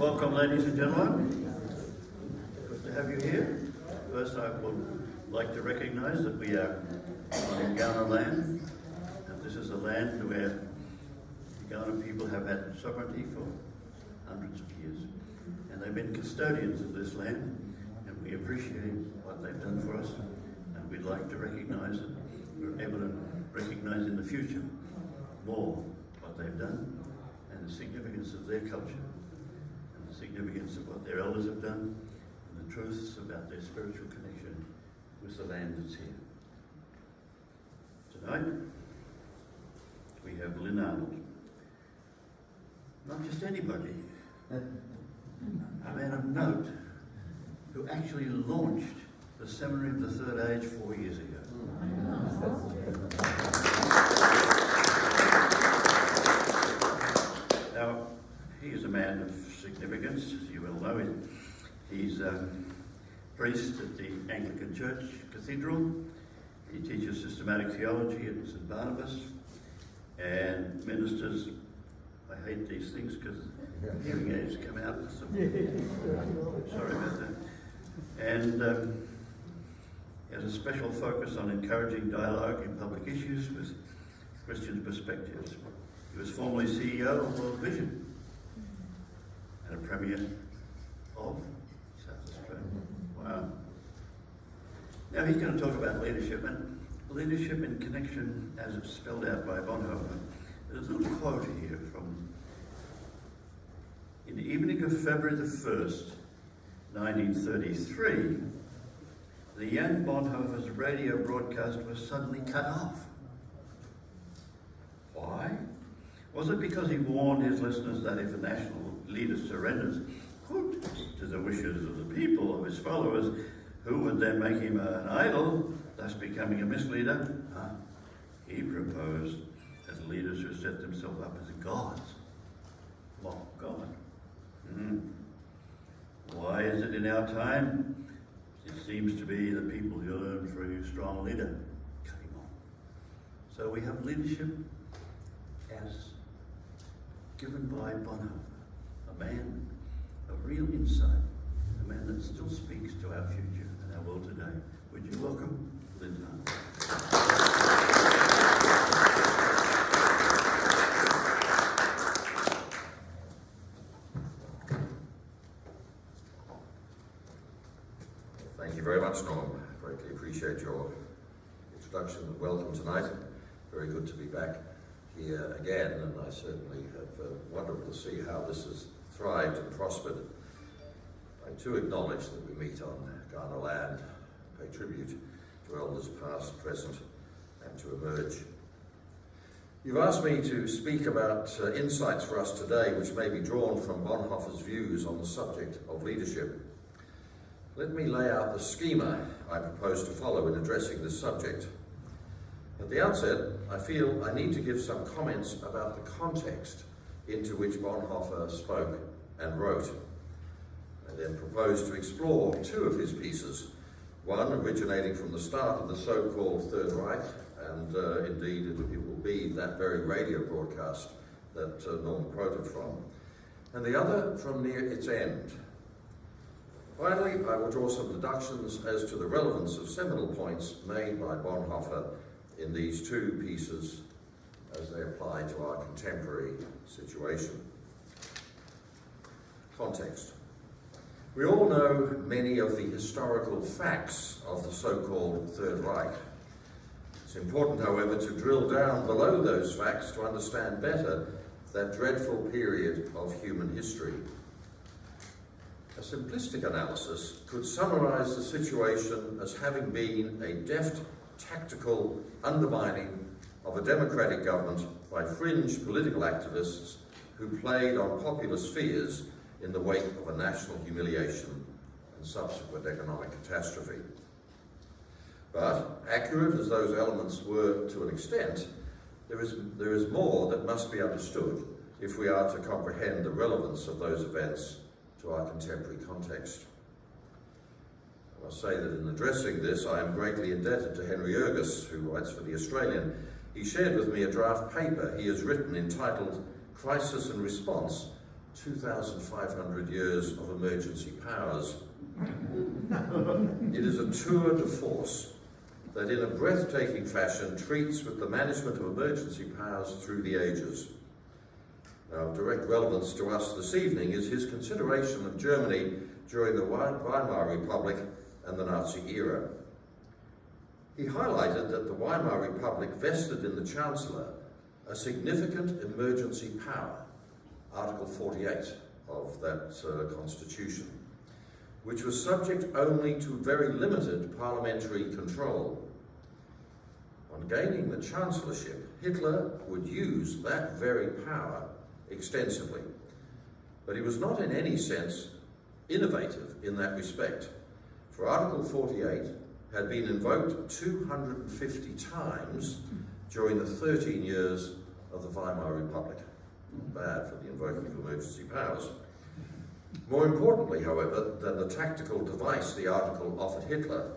Welcome, ladies and gentlemen. Good to have you here. First, I would like to recognise that we are on Kaurna land, and this is a land where the Kaurna people have had sovereignty for hundreds of years, and they've been custodians of this land, and we appreciate what they've done for us, and we'd like to recognise that we're able to recognise in the future more what they've done and the significance of their culture, and the significance of what their elders have done, and the truths about their spiritual connection with the land that's here. Tonight, we have Lynn Arnold. Not just anybody, a man of note who actually launched the Seminary of the Third Age 4 years ago. Now, he is a man of significance, as you well know. He's a priest at the Anglican Church Cathedral. He teaches systematic theology at St. Barnabas and ministers. I hate these things because hearing aids come out. Sorry about that. And he has a special focus on encouraging dialogue in public issues with Christian perspectives. He was formerly CEO of World Vision and a Premier of South Australia. Wow. Now he's going to talk about leadership, and leadership in connection as it's spelled out by Bonhoeffer. There's a little quote here from, in the evening of February the 1st, 1933, the young Bonhoeffer's radio broadcast was suddenly cut off. Why? Was it because he warned his listeners that if a national leader surrenders to the wishes of the people, of his followers, who would then make him an idol, thus becoming a misleader? He proposed that leaders who set themselves up as gods mock God. Why is it in our time it seems to be the people who learn through a strong leader cutting off? So we have leadership as given by Bonhoeffer, a man of real insight, a man that still speaks to our future and our world today. Would you welcome Lynn Arnold? Thank you very much, Norm. I greatly appreciate your introduction and welcome tonight. Very good to be back here again, and I certainly have wonderful to see how this has thrived and prospered. I too acknowledge that we meet on Kaurna land, pay tribute to elders past, present, and to emerge. You've asked me to speak about insights for us today which may be drawn from Bonhoeffer's views on the subject of leadership. Let me lay out the schema I propose to follow in addressing this subject. At the outset, I feel I need to give some comments about the context into which Bonhoeffer spoke and wrote. I then propose to explore two of his pieces, one originating from the start of the so-called Third Reich, and indeed it will be that very radio broadcast that Norm quoted from, and the other from near its end. Finally, I will draw some deductions as to the relevance of seminal points made by Bonhoeffer in these two pieces as they apply to our contemporary situation. Context. We all know many of the historical facts of the so-called Third Reich. It's important, however, to drill down below those facts to understand better that dreadful period of human history. A simplistic analysis could summarize the situation as having been a deft, tactical undermining of a democratic government by fringe political activists who played on populist fears in the wake of a national humiliation and subsequent economic catastrophe. But, accurate as those elements were to an extent, there is more that must be understood if we are to comprehend the relevance of those events to our contemporary context. I must say that in addressing this, I am greatly indebted to Henry Ergus, who writes for The Australian. He shared with me a draft paper he has written entitled Crisis and Response 2,500 years of emergency powers. It is a tour de force that in a breathtaking fashion treats with the management of emergency powers through the ages. Now, of direct relevance to us this evening is his consideration of Germany during the Weimar Republic and the Nazi era. He highlighted that the Weimar Republic vested in the Chancellor a significant emergency power, Article 48 of that constitution, which was subject only to very limited parliamentary control. On gaining the chancellorship, Hitler would use that very power extensively, but he was not in any sense innovative in that respect, for Article 48 had been invoked 250 times during the 13 years of the Weimar Republic. Not bad for the invoking of emergency powers. More importantly, however, than the tactical device the article offered Hitler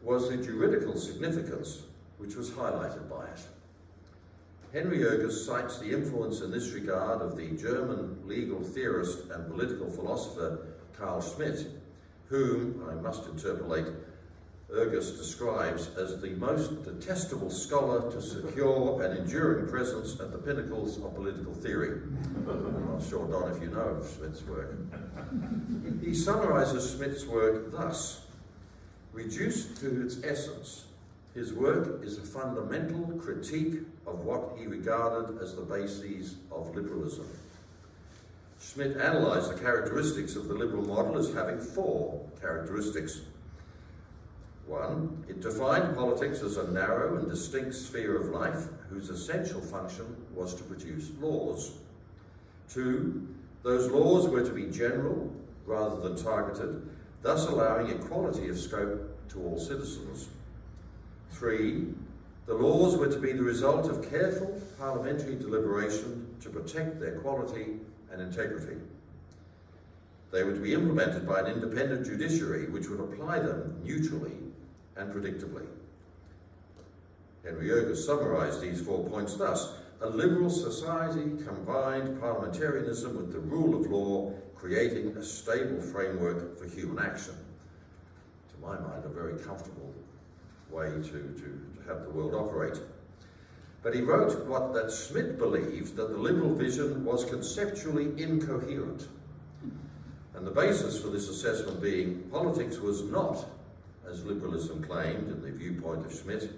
was the juridical significance which was highlighted by it. Henry Oegers cites the influence in this regard of the German legal theorist and political philosopher Carl Schmitt, whom, I must interpolate, Oegers describes as the most detestable scholar to secure an enduring presence at the pinnacles of political theory. I'm not sure, Don, if you know of Schmitt's work. He summarizes Schmitt's work thus: reduced to its essence, his work is a fundamental critique of what he regarded as the bases of liberalism. Schmitt analysed the characteristics of the liberal model as having four characteristics. One, it defined politics as a narrow and distinct sphere of life whose essential function was to produce laws. Two, those laws were to be general rather than targeted, thus allowing equality of scope to all citizens. Three, the laws were to be the result of careful parliamentary deliberation to protect their quality and integrity. They were to be implemented by an independent judiciary which would apply them neutrally and predictably. Henry Oegers summarised these 4 points thus: a liberal society combined parliamentarism with the rule of law, creating a stable framework for human action. To my mind, a very comfortable way to have the world operate. But he wrote that Schmitt believed that the liberal vision was conceptually incoherent, and the basis for this assessment being politics was not, as liberalism claimed in the viewpoint of Schmitt,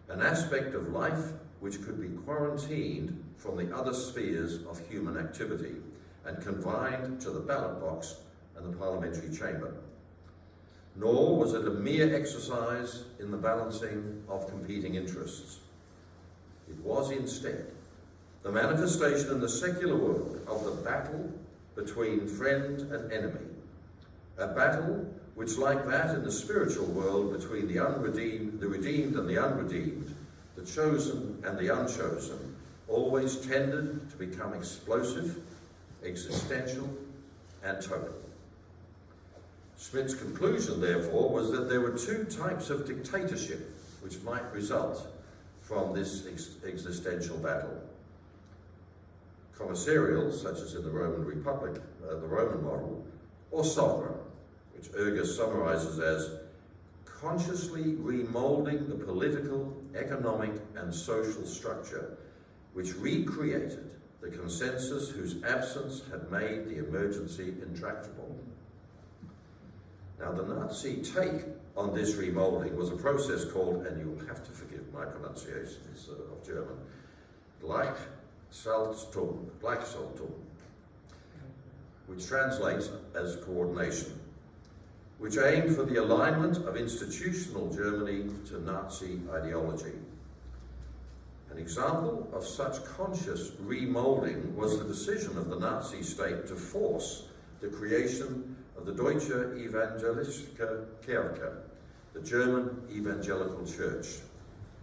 an aspect of life which could be quarantined from the other spheres of human activity and confined to the ballot box and the parliamentary chamber. Nor was it a mere exercise in the balancing of competing interests. It was instead the manifestation in the secular world of the battle between friend and enemy, a battle which, like that in the spiritual world between the redeemed and the unredeemed, the chosen and the unchosen, always tended to become explosive, existential, and total. Schmitt's conclusion, therefore, was that there were two types of dictatorship which might result from this existential battle. Commissarial, such as in the Roman Republic, the Roman model, or sovereign, which Oegers summarizes as consciously remoulding the political, economic, and social structure which recreated the consensus whose absence had made the emergency intractable. Now, the Nazi take on this remoulding was a process called, and you'll have to forgive my pronunciation of German, Gleichschaltung, which translates as coordination, which aimed for the alignment of institutional Germany to Nazi ideology. An example of such conscious remoulding was the decision of the Nazi state to force the creation of the Deutsche Evangelische Kirche, the German Evangelical Church,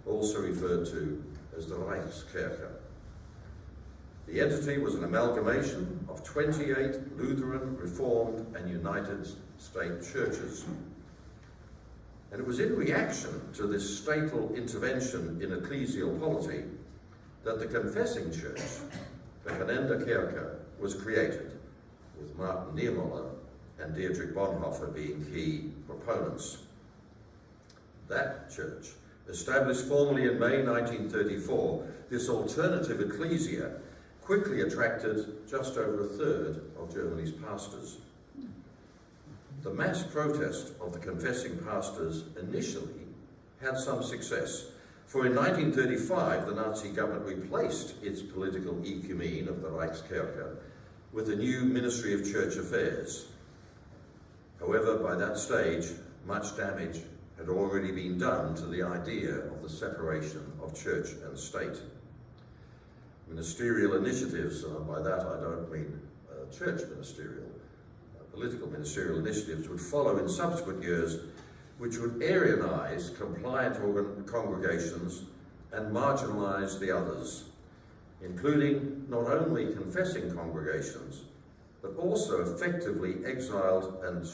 also referred to as the Reichskirche. The entity was an amalgamation of 28 Lutheran, Reformed, and United State churches. And it was in reaction to this statal intervention in ecclesial polity that the confessing church, the Bekennende Kirche, was created, with Martin Niemöller and Dietrich Bonhoeffer being key proponents. That church, established formally in May 1934, this alternative ecclesia quickly attracted just over a third of Germany's pastors. The mass protest of the confessing pastors initially had some success, for in 1935 the Nazi government replaced its political ecumene of the Reichskirche with a new Ministry of Church Affairs. However, by that stage, much damage had already been done to the idea of the separation of church and state. Ministerial initiatives, and by that I don't mean church ministerial, political ministerial initiatives would follow in subsequent years, which would Aryanise compliant congregations and marginalise the others, including not only confessing congregations, but also effectively exiled the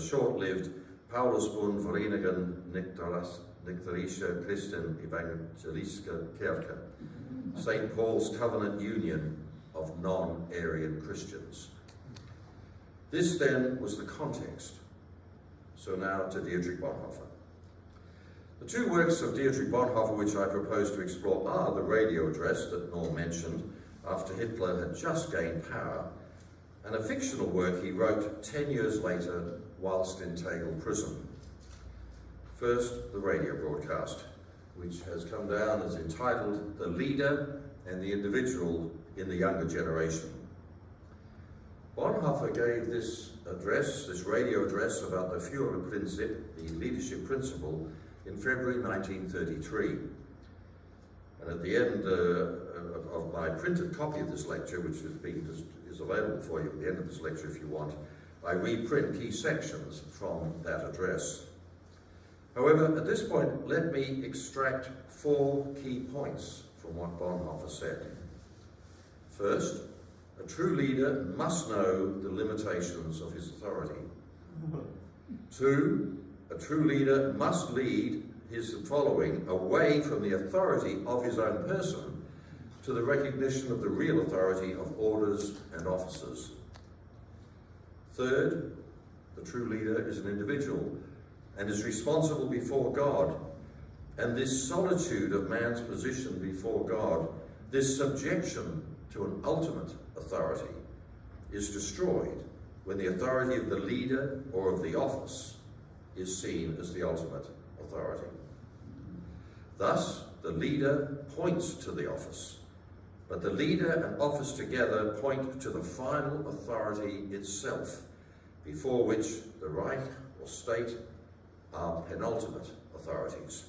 short-lived Paulusbund Vereinigung Nectarische Christen Evangelische Kirche, St. Paul's Covenant Union of non-Aryan Christians. This then was the context. So now to Dietrich Bonhoeffer. The two works of Dietrich Bonhoeffer which I propose to explore are the radio address that Norm mentioned after Hitler had just gained power, and a fictional work he wrote 10 years later whilst in Tegel prison. First, the radio broadcast, which has come down as entitled The Leader and the Individual in the Younger Generation. Bonhoeffer gave this address, this radio address about the Führerprinzip, the leadership principle, in February 1933. And at the end of my printed copy of this lecture, which is available for you at the end of this lecture if you want, I reprint key sections from that address. However, at this point, let me extract 4 key points from what Bonhoeffer said. First, a true leader must know the limitations of his authority. 2, a true leader must lead his following away from the authority of his own person to the recognition of the real authority of orders and officers. 3rd, the true leader is an individual and is responsible before God. And this solitude of man's position before God, this subjection to an ultimate authority, is destroyed when the authority of the leader or of the office is seen as the ultimate authority. Thus, the leader points to the office, but the leader and office together point to the final authority itself, before which the Reich or state are penultimate authorities.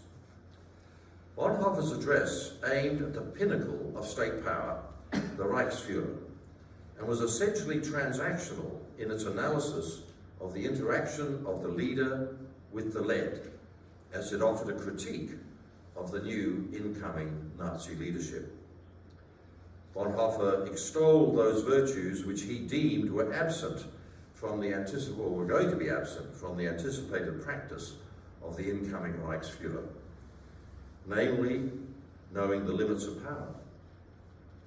Bonhoeffer's address aimed at the pinnacle of state power, the Reichsführer, and was essentially transactional in its analysis of the interaction of the leader with the led, as it offered a critique of the new incoming Nazi leadership. Bonhoeffer extolled those virtues which he deemed were absent from the were going to be absent from the anticipated practice of the incoming Reichsführer, namely, knowing the limits of power,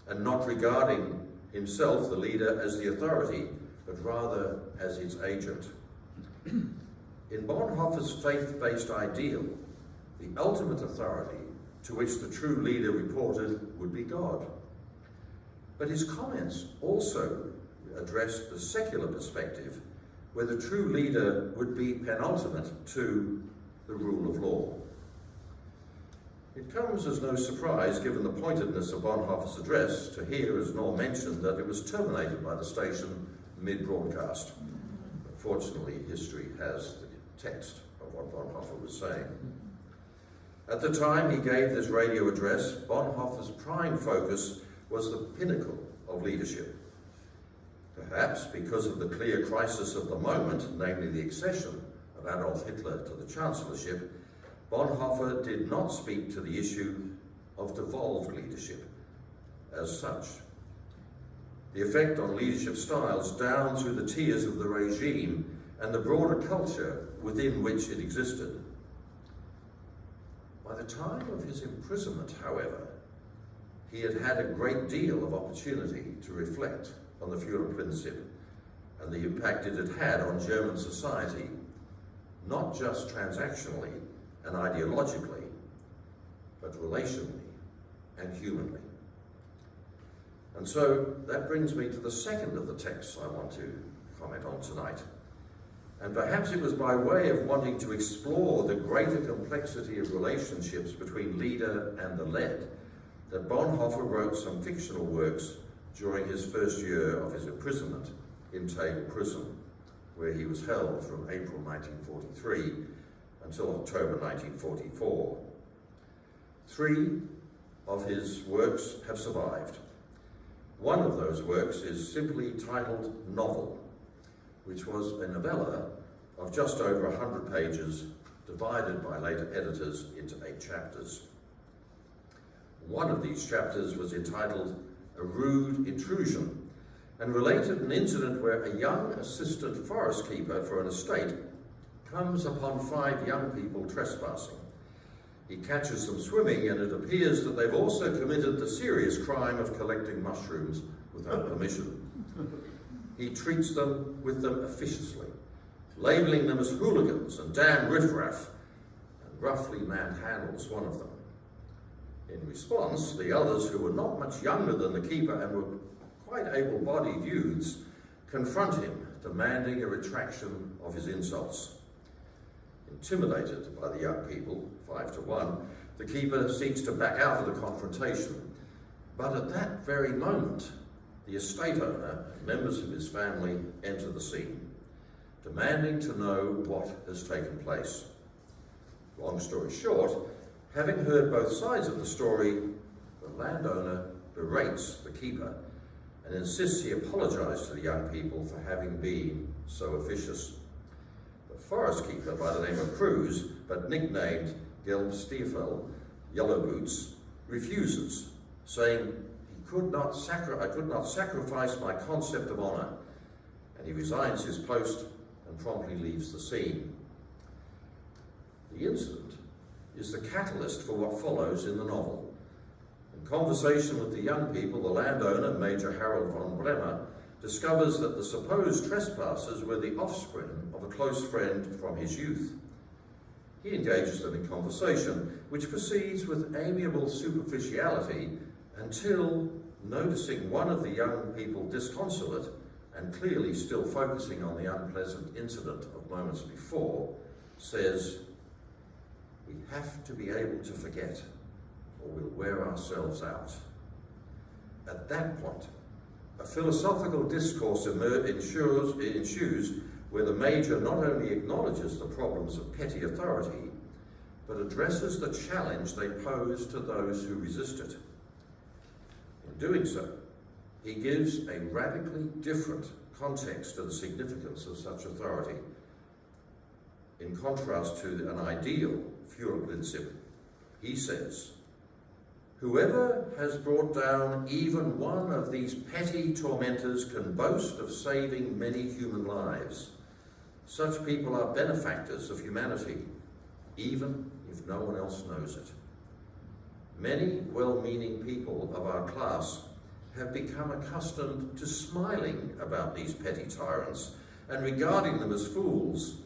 and not regarding himself, the leader, as the authority, but rather as its agent. In Bonhoeffer's faith-based ideal, the ultimate authority to which the true leader reported would be God. But his comments also addressed the secular perspective, where the true leader would be penultimate to the rule of law. It comes as no surprise, given the pointedness of Bonhoeffer's address, to hear, as Norm mentioned, that it was terminated by the station mid-broadcast. Fortunately, history has the text of what Bonhoeffer was saying. At the time he gave this radio address, Bonhoeffer's prime focus was the pinnacle of leadership. Perhaps because of the clear crisis of the moment, namely the accession of Adolf Hitler to the chancellorship, Bonhoeffer did not speak to the issue of devolved leadership as such. The effect on leadership styles down through the tiers of the regime and the broader culture within which it existed. By the time of his imprisonment, however, he had had a great deal of opportunity to reflect on the Führerprinzip and the impact it had had on German society, not just transactionally and ideologically, but relationally and humanly. And so that brings me to the second of the texts I want to comment on tonight. And perhaps it was by way of wanting to explore the greater complexity of relationships between leader and the led that Bonhoeffer wrote some fictional works during his first year of his imprisonment in Tegel prison, where he was held from April 1943 until October 1944. 3 of his works have survived. One of those works is simply titled Novel, which was a novella of just over 100 pages, divided by later editors into 8 chapters. One of these chapters was entitled A Rude Intrusion, and related an incident where a young assistant forest keeper for an estate comes upon 5 young people trespassing. He catches them swimming, and it appears that they've also committed the serious crime of collecting mushrooms without permission. He treats them officiously, labelling them as hooligans and damn riffraff, and roughly manhandles one of them. In response, the others, who were not much younger than the keeper and were quite able-bodied youths, confront him, demanding a retraction of his insults. Intimidated by the young people, 5 to 1, the keeper seeks to back out of the confrontation. But at that very moment, the estate owner and members of his family enter the scene, demanding to know what has taken place. Long story short, having heard both sides of the story, the landowner berates the keeper and insists he apologise to the young people for having been so officious. The forest keeper, by the name of Cruz, but nicknamed Gelbstiefel, Yellow Boots, refuses, saying, I could not sacrifice my concept of honour, and he resigns his post and promptly leaves the scene. The incident is the catalyst for what follows in the novel. In conversation with the young people, the landowner, Major Harold von Bremer, discovers that the supposed trespassers were the offspring of a close friend from his youth. He engages them in conversation, which proceeds with amiable superficiality until, noticing one of the young people disconsolate and clearly still focusing on the unpleasant incident of moments before, says, "We have to be able to forget, or we'll wear ourselves out." At that point, a philosophical discourse ensues where the Major not only acknowledges the problems of petty authority, but addresses the challenge they pose to those who resist it. In doing so, he gives a radically different context to the significance of such authority. In contrast to an ideal Führerprinzip, he says, "Whoever has brought down even one of these petty tormentors can boast of saving many human lives. Such people are benefactors of humanity, even if no one else knows it." Many well-meaning people of our class have become accustomed to smiling about these petty tyrants and regarding as fools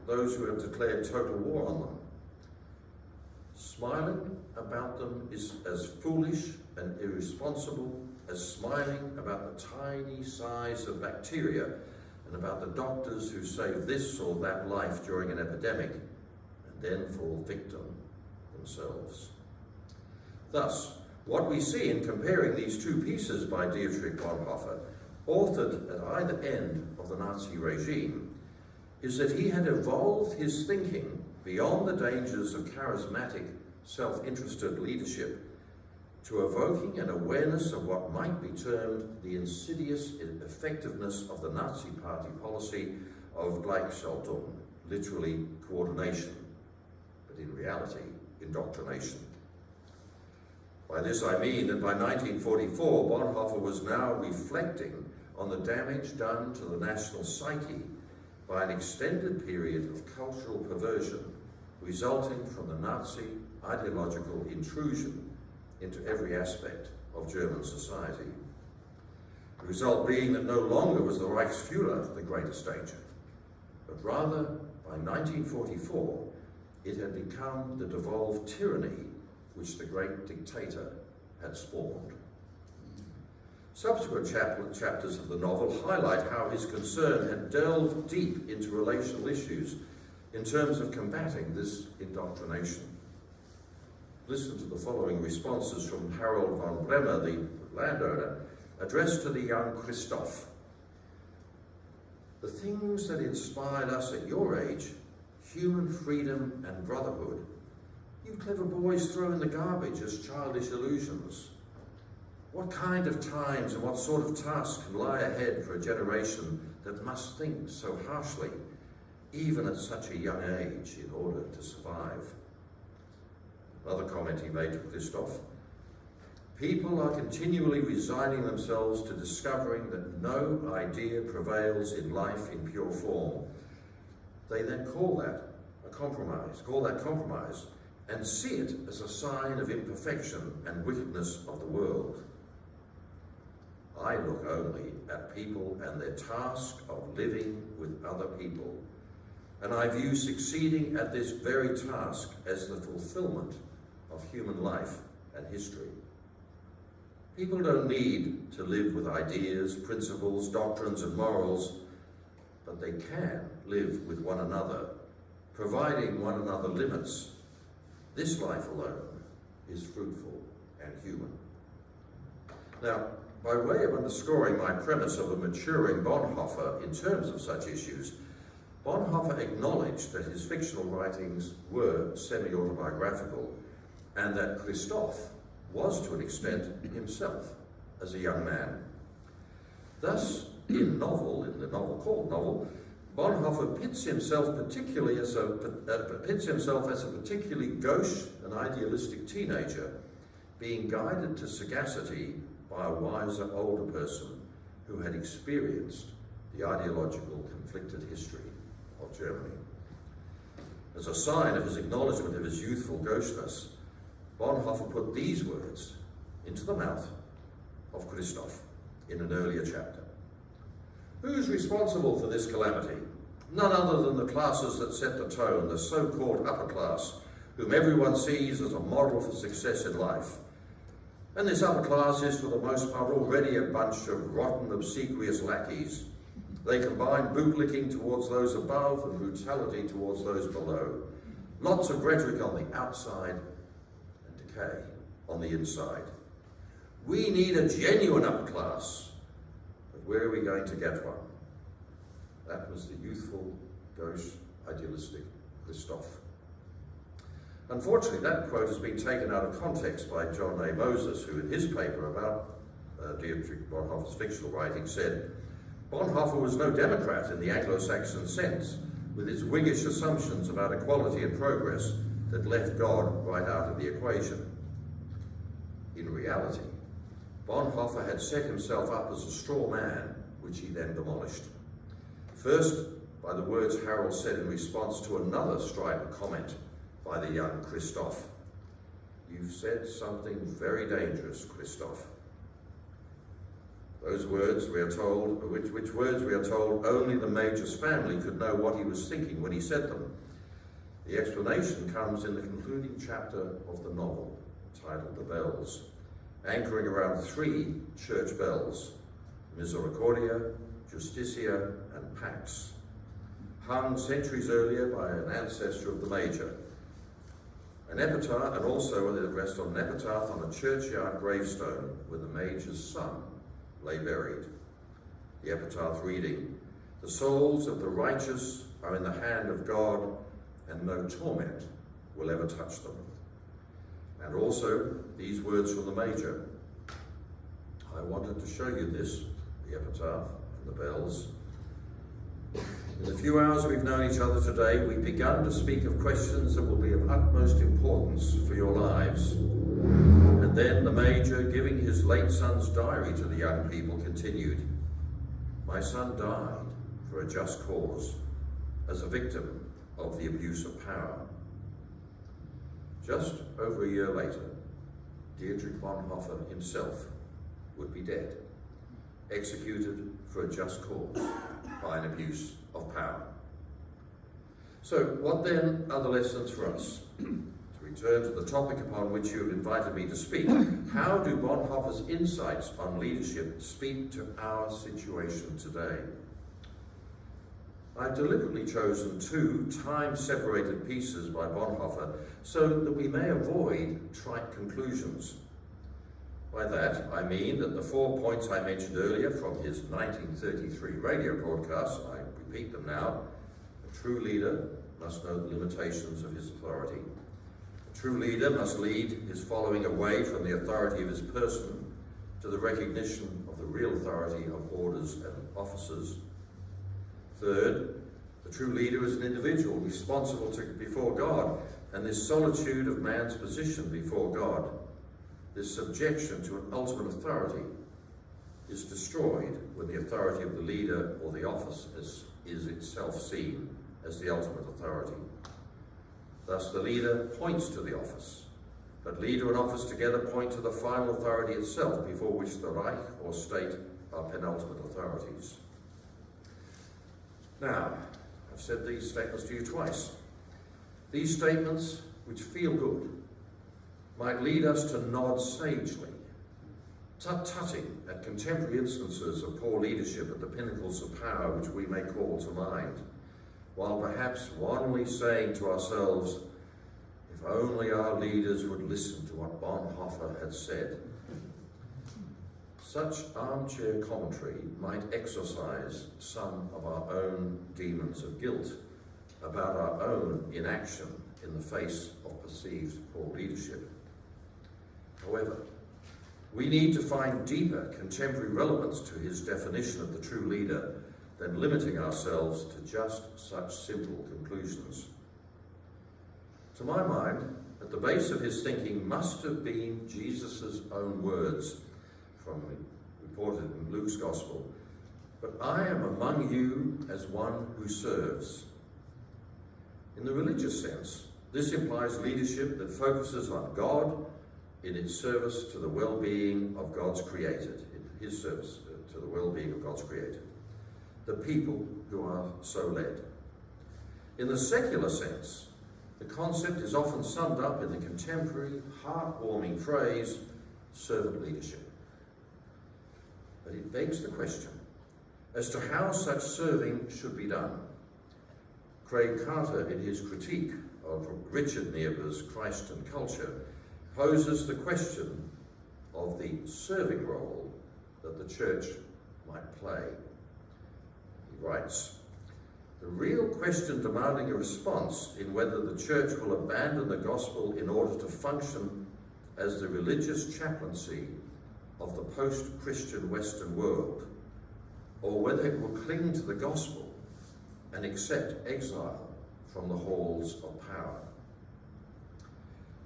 those who have declared total war on them. Smiling about them is as foolish and irresponsible as smiling about the tiny size of bacteria and about the doctors who save this or that life during an epidemic and then fall victim themselves. Thus, what we see in comparing these two pieces by Dietrich Bonhoeffer, authored at either end of the Nazi regime, is that he had evolved his thinking beyond the dangers of charismatic, self-interested leadership to evoking an awareness of what might be termed the insidious effectiveness of the Nazi Party policy of Gleichschaltung, literally coordination, but in reality, indoctrination. By this I mean that by 1944, Bonhoeffer was now reflecting on the damage done to the national psyche by an extended period of cultural perversion resulting from the Nazi ideological intrusion into every aspect of German society. The result being that no longer was the Reichsfuhrer the greatest danger, but rather, by 1944, it had become the devolved tyranny which the great dictator had spawned. Subsequent chapters of the novel highlight how his concern had delved deep into relational issues in terms of combating this indoctrination. Listen to the following responses from Harold von Bremer, the landowner, addressed to the young Christoph. The things that inspired us at your age, human freedom and brotherhood, you clever boys throw in the garbage as childish illusions. What kind of times and what sort of task can lie ahead for a generation that must think so harshly, even at such a young age, in order to survive? Another comment he made to Christoph: people are continually resigning themselves to discovering that no idea prevails in life in pure form. They then call that compromise, and see it as a sign of imperfection and wickedness of the world. I look only at people and their task of living with other people, and I view succeeding at this very task as the fulfillment of human life and history. People don't need to live with ideas, principles, doctrines and morals, but they can live with one another, providing one another limits. This life alone is fruitful and human. Now, by way of underscoring my premise of a maturing Bonhoeffer in terms of such issues, Bonhoeffer acknowledged that his fictional writings were semi-autobiographical and that Christoph was, to an extent, himself as a young man. Thus, in the novel called Novel, Bonhoeffer pits himself as a particularly gauche and idealistic teenager, being guided to sagacity by a wiser older person who had experienced the ideological conflicted history of Germany. As a sign of his acknowledgement of his youthful gaucheness, Bonhoeffer put these words into the mouth of Christoph in an earlier chapter. Who's responsible for this calamity? None other than the classes that set the tone, the so-called upper class, whom everyone sees as a model for success in life. And this upper class is, for the most part, already a bunch of rotten, obsequious lackeys. They combine bootlicking towards those above and brutality towards those below. Lots of rhetoric on the outside and decay on the inside. We need a genuine upper class, but where are we going to get one? That was the youthful, gauche, idealistic Christoph. Unfortunately, that quote has been taken out of context by John A. Moses, who in his paper about Dietrich Bonhoeffer's fictional writing said, Bonhoeffer was no Democrat in the Anglo-Saxon sense, with its Whiggish assumptions about equality and progress that left God right out of the equation. In reality, Bonhoeffer had set himself up as a straw man, which he then demolished. First, by the words Harold said in response to another strident comment by the young Christoph. You've said something very dangerous, Christoph. Those words, we are told, which words we are told only the Major's family could know what he was thinking when he said them. The explanation comes in the concluding chapter of the novel, titled The Bells, anchoring around 3 church bells, Misericordia, Justitia, and Pax, hung centuries earlier by an ancestor of the Major. An epitaph, and also it rests on an epitaph on a churchyard gravestone where the Major's son lay buried. The epitaph reading, "The souls of the righteous are in the hand of God, and no torment will ever touch them." And also these words from the Major. I wanted to show you this, the epitaph and the bells. In the few hours we've known each other today, we've begun to speak of questions that will be of utmost importance for your lives. And then the Major, giving his late son's diary to the young people, continued, "My son died for a just cause, as a victim of the abuse of power." Just over a year later, Dietrich Bonhoeffer himself would be dead, executed for a just cause by an abuse of power. So what then are the lessons for us? To return to the topic upon which you have invited me to speak, how do Bonhoeffer's insights on leadership speak to our situation today? I've deliberately chosen two time-separated pieces by Bonhoeffer so that we may avoid trite conclusions. By that, I mean that the 4 points I mentioned earlier from his 1933 radio broadcast, I repeat them now. A true leader must know the limitations of his authority. A true leader must lead his following away from the authority of his person to the recognition of the real authority of orders and officers. Third, the true leader is an individual responsible before God, and this solitude of man's position before God, this subjection to an ultimate authority, is destroyed when the authority of the leader or the office is itself seen as the ultimate authority. Thus the leader points to the office, but leader and office together point to the final authority itself, before which the Reich or state are penultimate authorities. Now, I've said these statements to you twice. These statements, which feel good, might lead us to nod sagely, tut-tutting at contemporary instances of poor leadership at the pinnacles of power which we may call to mind, while perhaps wanly saying to ourselves, if only our leaders would listen to what Bonhoeffer had said. Such armchair commentary might exorcise some of our own demons of guilt about our own inaction in the face of perceived poor leadership. However, we need to find deeper contemporary relevance to his definition of the true leader than limiting ourselves to just such simple conclusions. To my mind, at the base of his thinking must have been Jesus' own words, reported in Luke's Gospel, but I am among you as one who serves. In the religious sense, this implies leadership that focuses on God in its service to the well-being of God's created, in his service to the well-being of God's created, the people who are so led. In the secular sense, the concept is often summed up in the contemporary, heartwarming phrase, servant leadership. But it begs the question as to how such serving should be done. Craig Carter, in his critique of Richard Niebuhr's Christ and Culture, poses the question of the serving role that the church might play. He writes, the real question demanding a response in whether the church will abandon the gospel in order to function as the religious chaplaincy of the post-Christian Western world, or whether it will cling to the gospel and accept exile from the halls of power.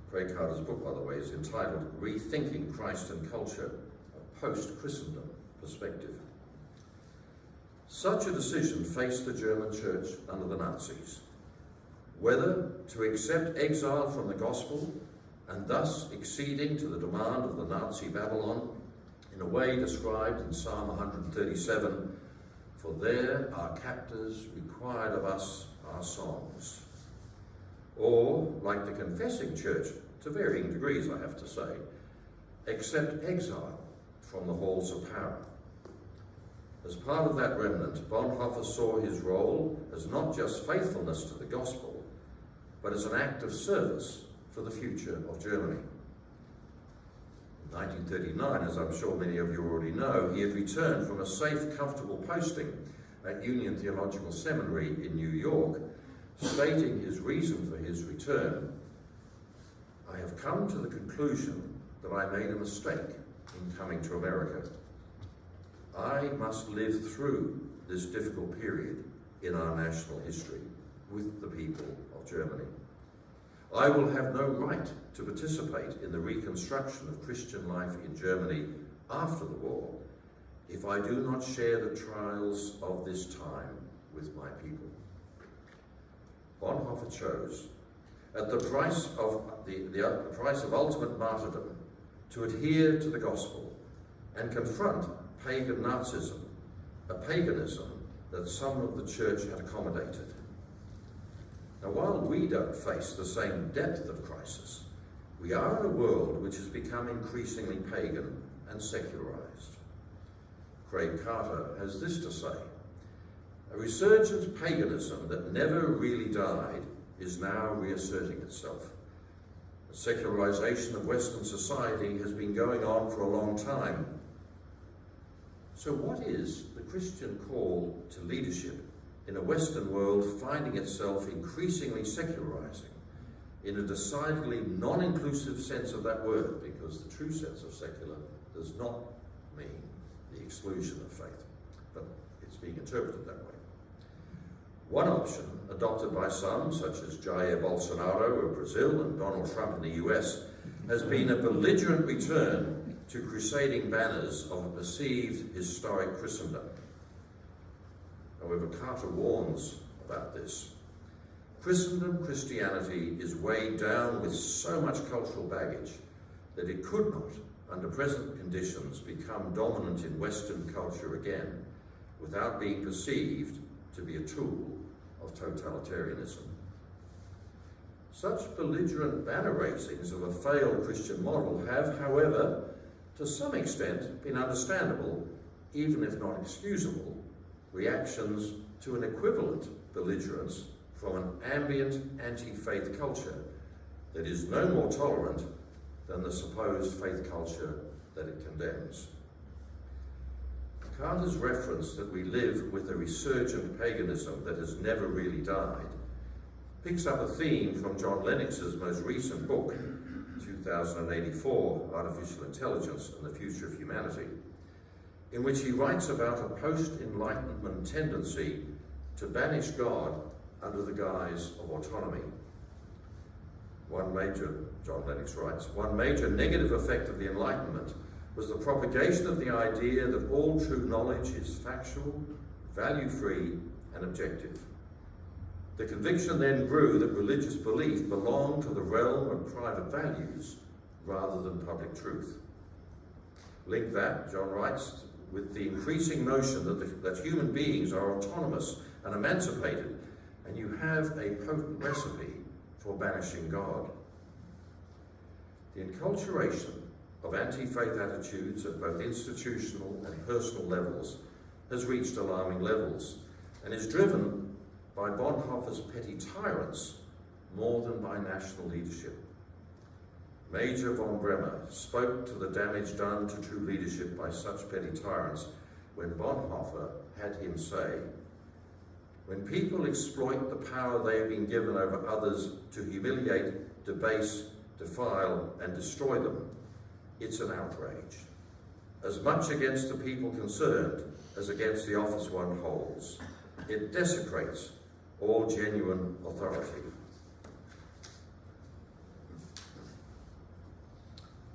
Craig Carter's book, by the way, is entitled Rethinking Christ and Culture, a Post-Christendom Perspective. Such a decision faced the German church under the Nazis, whether to accept exile from the gospel and thus acceding to the demand of the Nazi Babylon in a way described in Psalm 137, for there our captors required of us our songs. Or, like the confessing church, to varying degrees I have to say, accept exile from the halls of power. As part of that remnant, Bonhoeffer saw his role as not just faithfulness to the gospel, but as an act of service for the future of Germany. In 1939, as I'm sure many of you already know, he had returned from a safe, comfortable posting at Union Theological Seminary in New York, stating his reason for his return. I have come to the conclusion that I made a mistake in coming to America. I must live through this difficult period in our national history with the people of Germany. I will have no right to participate in the reconstruction of Christian life in Germany after the war if I do not share the trials of this time with my people. Bonhoeffer chose, at the price of ultimate martyrdom, to adhere to the gospel and confront pagan Nazism, a paganism that some of the church had accommodated. Now, while we don't face the same depth of crisis, we are in a world which has become increasingly pagan and secularized. Craig Carter has this to say: "A resurgent paganism that never really died is now reasserting itself. The secularization of Western society has been going on for a long time. So what is the Christian call to leadership in a Western world finding itself increasingly secularizing, in a decidedly non-inclusive sense of that word, because the true sense of secular does not mean the exclusion of faith, but it's being interpreted that way? One option, adopted by some, such as Jair Bolsonaro of Brazil and Donald Trump in the US, has been a belligerent return to crusading banners of a perceived historic Christendom. However, Carter warns about this. Christendom, Christianity, is weighed down with so much cultural baggage that it could not, under present conditions, become dominant in Western culture again without being perceived to be a tool of totalitarianism. Such belligerent banner raisings of a failed Christian model have, however, to some extent been understandable, even if not excusable, reactions to an equivalent belligerence from an ambient anti-faith culture that is no more tolerant than the supposed faith culture that it condemns. Carter's reference that we live with a resurgent paganism that has never really died picks up a theme from John Lennox's most recent book, 2084, Artificial Intelligence and the Future of Humanity, in which he writes about a post-Enlightenment tendency to banish God under the guise of autonomy. John Lennox writes, one major negative effect of the Enlightenment was the propagation of the idea that all true knowledge is factual, value-free, and objective. The conviction then grew that religious belief belonged to the realm of private values rather than public truth. Link that, John writes, with the increasing notion that human beings are autonomous and emancipated, and you have a potent recipe for banishing God. The enculturation of anti-faith attitudes at both institutional and personal levels has reached alarming levels and is driven by Bonhoeffer's petty tyrants more than by national leadership. Major von Bremer spoke to the damage done to true leadership by such petty tyrants when Bonhoeffer had him say, "When people exploit the power they have been given over others to humiliate, debase, defile, and destroy them, it's an outrage, as much against the people concerned as against the office one holds. It desecrates all genuine authority."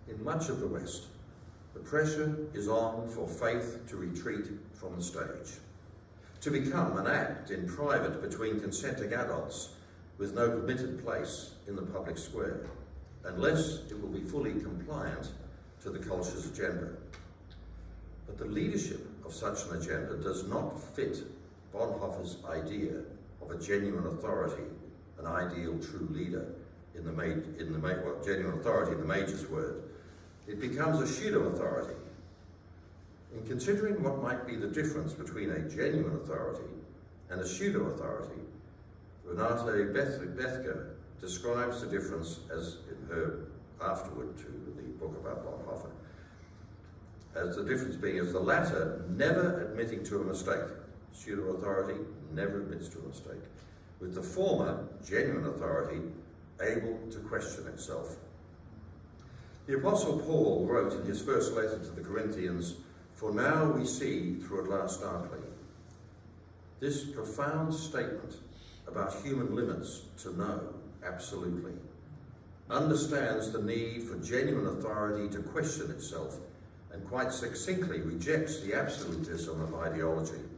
In much of the West, the pressure is on for faith to retreat from the stage, to become an act in private between consenting adults with no permitted place in the public square, unless it will be fully compliant to the culture's agenda. But the leadership of such an agenda does not fit Bonhoeffer's idea of a genuine authority, an ideal true leader genuine authority in the Major's word. It becomes a pseudo-authority. In considering what might be the difference between a genuine authority and a pseudo-authority, Renate Bethke describes the difference as in her afterward to the book about Bonhoeffer, as the difference being as the latter never admitting to a mistake. Pseudo-authority never admits to a mistake, with the former, genuine authority, able to question itself. The Apostle Paul wrote in his first letter to the Corinthians, "For now we see through a glass darkly." This profound statement about human limits to know absolutely understands the need for genuine authority to question itself and quite succinctly rejects the absolutism of ideology.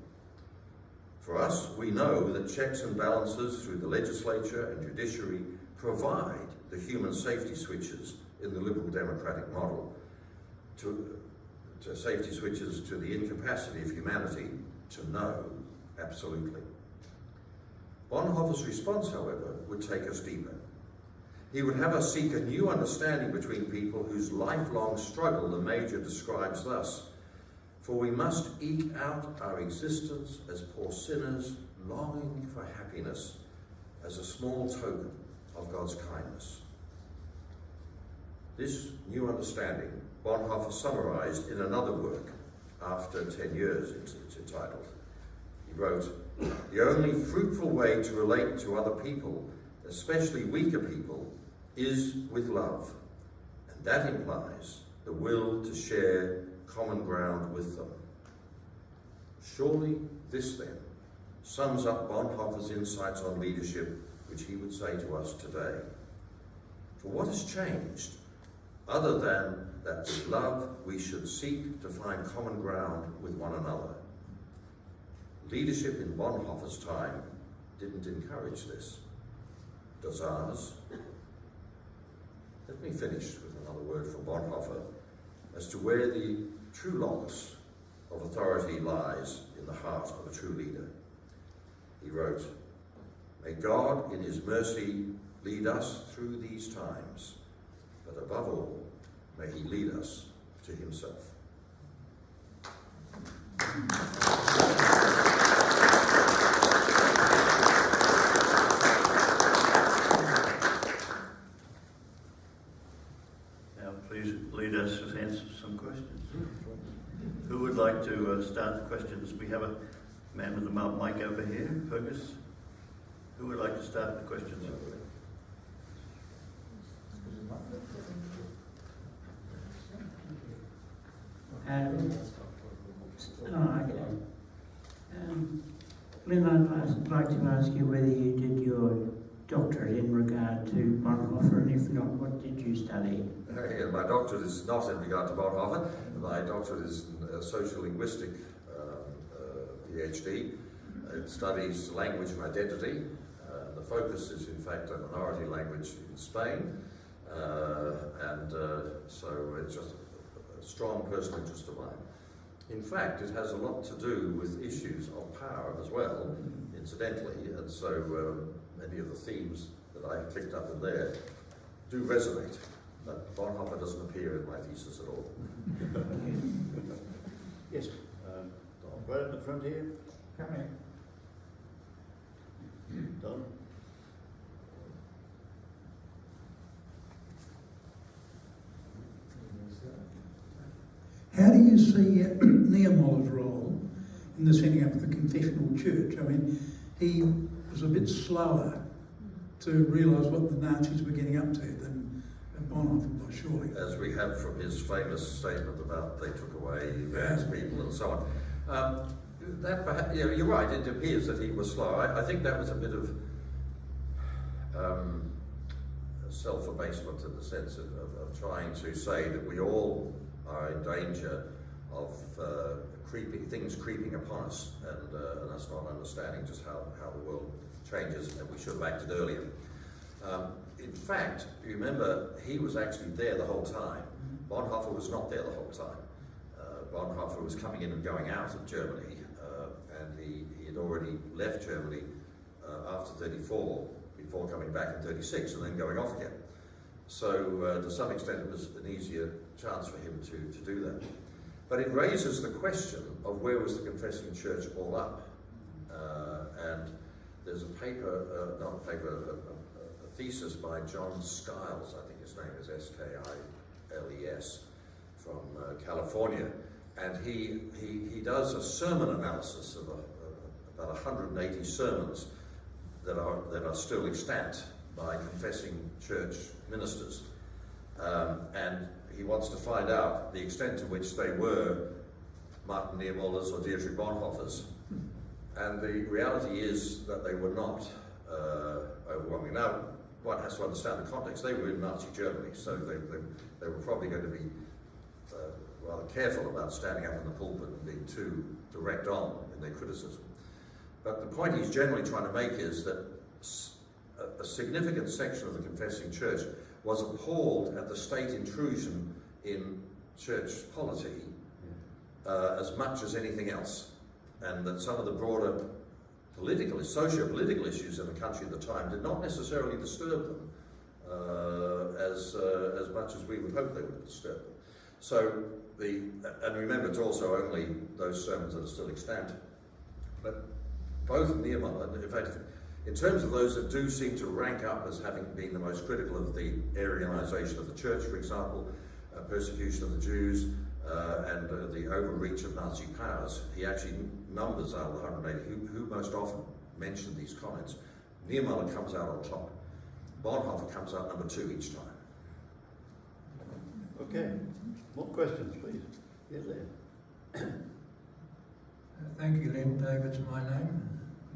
For us, we know that checks and balances through the legislature and judiciary provide the human safety switches in the liberal democratic model, to safety switches to the incapacity of humanity to know absolutely. Bonhoeffer's response, however, would take us deeper. He would have us seek a new understanding between people whose lifelong struggle the Major describes thus: for we must eke out our existence as poor sinners longing for happiness as a small token of God's kindness. This new understanding Bonhoeffer summarized in another work after 10 years, it's entitled. He wrote, "The only fruitful way to relate to other people, especially weaker people, is with love, and that implies the will to share common ground with them." Surely this, then, sums up Bonhoeffer's insights on leadership, which he would say to us today. For what has changed, other than that with love we should seek to find common ground with one another? Leadership in Bonhoeffer's time didn't encourage this. Does ours? Let me finish with another word from Bonhoeffer as to where the true locus of authority lies in the heart of a true leader. He wrote, "May God in his mercy lead us through these times, but above all, may he lead us to himself." Now please lead us to answer some questions. Who would like to start the questions? We have a man with a mic over here. Fergus. Who would like to start the questions? Lynn, I'd like to ask you whether you did your doctorate in regard to Bonhoeffer, and if not, what did you study? My doctorate is not in regard to Bonhoeffer. My doctorate is in social linguistic PhD. It studies language and identity. The focus is, in fact, a minority language in Spain. So it's just a strong personal interest of mine. In fact, it has a lot to do with issues of power as well, incidentally, and so many of the themes that I picked up in there do resonate. But Bonhoeffer doesn't appear in my thesis at all. Yes, right at the front here. Come here. Don. How do you see Niemöller's role in the setting up of the confessional church? I mean, he was a bit slower to realise what the Nazis were getting up to than Bonhoeffer was, surely. As we have from his famous statement about they took away various people and so on. You're right, it appears that he was slow. I think that was a bit of self-abasement in the sense of trying to say that we all are in danger of things creeping upon us and us not understanding just how the world changes, and we should have acted earlier. In fact, you remember, he was actually there the whole time. Bonhoeffer was not there the whole time. Bonhoeffer was coming in and going out of Germany, and he had already left Germany after 34, before coming back in 36, and then going off again. So to some extent it was an easier chance for him to do that. But it raises the question of where was the confessing church all up? And there's a paper, a thesis by John Skiles, I think his name is Skiles, from California. And he does a sermon analysis of about 180 sermons that are still extant by confessing church ministers. And he wants to find out the extent to which they were Martin Niemöller's or Dietrich Bonhoeffer's. And the reality is that they were not overwhelming. Now, one has to understand the context. They were in Nazi Germany, so they were probably going to be rather careful about standing up in the pulpit and being too direct on in their criticism. But the point he's generally trying to make is that a significant section of the confessing church was appalled at the state intrusion in church polity as much as anything else, and that some of the broader socio-political issues in the country at the time did not necessarily disturb them as much as we would hope they would disturb them. So and remember, it's also only those sermons that are still extant. But both Niemöller, in fact, in terms of those that do seem to rank up as having been the most critical of the Aryanization of the church, for example, persecution of the Jews, and the overreach of Nazi powers, he actually numbers out of the 180 who most often mention these comments. Niemöller comes out on top. Bonhoeffer comes out number 2 each time. Okay, more questions, please. Yes, Lynn. Thank you, Lynn. David's my name.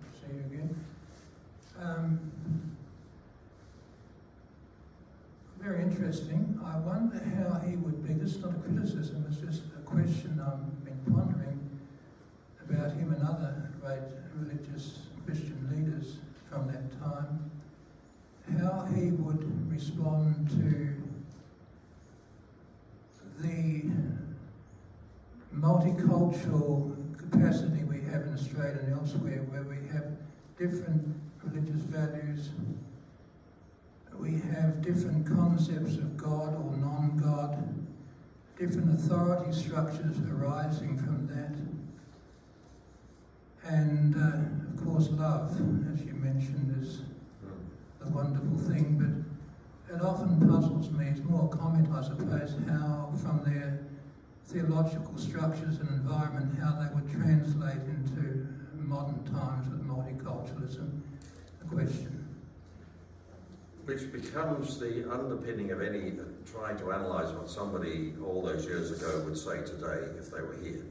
Good to see you again. Very interesting. I wonder how he would be. This is not a criticism, it's just a question I've been pondering about him and other great religious Christian leaders from that time. How he would respond to the multicultural capacity we have in Australia and elsewhere, where we have different religious values, we have different concepts of God or non-God, different authority structures arising from that, and of course love, as you mentioned, is the wonderful thing, but it often puzzles me. It's more a comment, I suppose, how from their theological structures and environment, how they would translate into modern times with multiculturalism. A question. Which becomes the underpinning of any trying to analyse what somebody all those years ago would say today if they were here,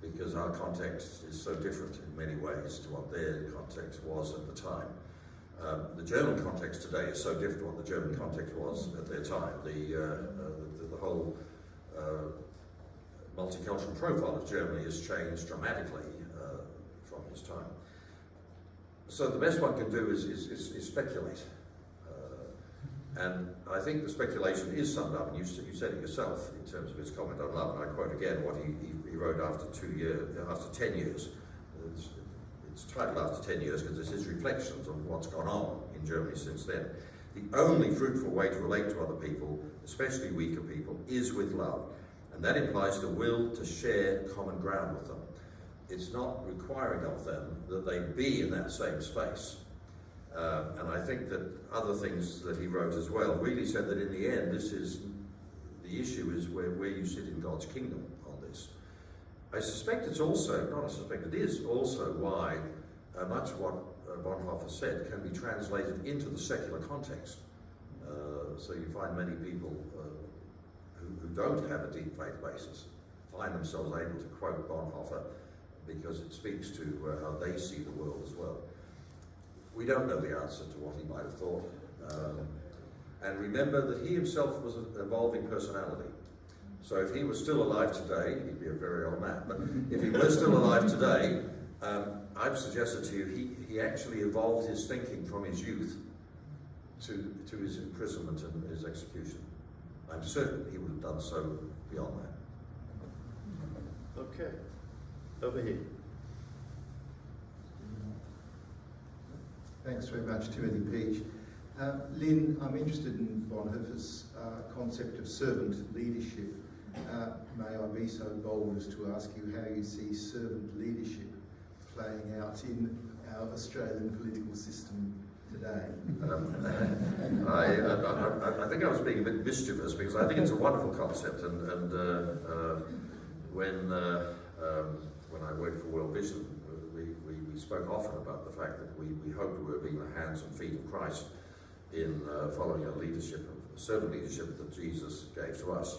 because our context is so different in many ways to what their context was at the time. The German context today is so different to what the German context was at their time. The whole multicultural profile of Germany has changed dramatically from his time. So the best one can do is speculate. And I think the speculation is summed up, and you said it yourself in terms of his comment on love, and I quote again what he wrote after 10 years. It's titled After 10 Years because this is reflections on what's gone on in Germany since then. The only fruitful way to relate to other people, especially weaker people, is with love. And that implies the will to share common ground with them. It's not requiring of them that they be in that same space. And I think that other things that he wrote as well really said that in the end, the issue is where you sit in God's kingdom on this. I suspect it's also, not I suspect, it is also why much of what Bonhoeffer said can be translated into the secular context. So you find many people who don't have a deep faith basis find themselves able to quote Bonhoeffer because it speaks to how they see the world as well. We don't know the answer to what he might have thought. And remember that he himself was an evolving personality. So if he was still alive today, he'd be a very old man, but if he was still alive today, I've suggested to you he actually evolved his thinking from his youth to his imprisonment and his execution. I'm certain he would have done so beyond that. Okay, over here. Thanks very much, Timothy Peach. Lynn, I'm interested in Bonhoeffer's concept of servant leadership. May I be so bold as to ask you how you see servant leadership playing out in our Australian political system today? I think I was being a bit mischievous because I think it's a wonderful concept, and when I worked for World Vision, we spoke often about the fact that we hoped we were being the hands and feet of Christ in following a servant leadership that Jesus gave to us.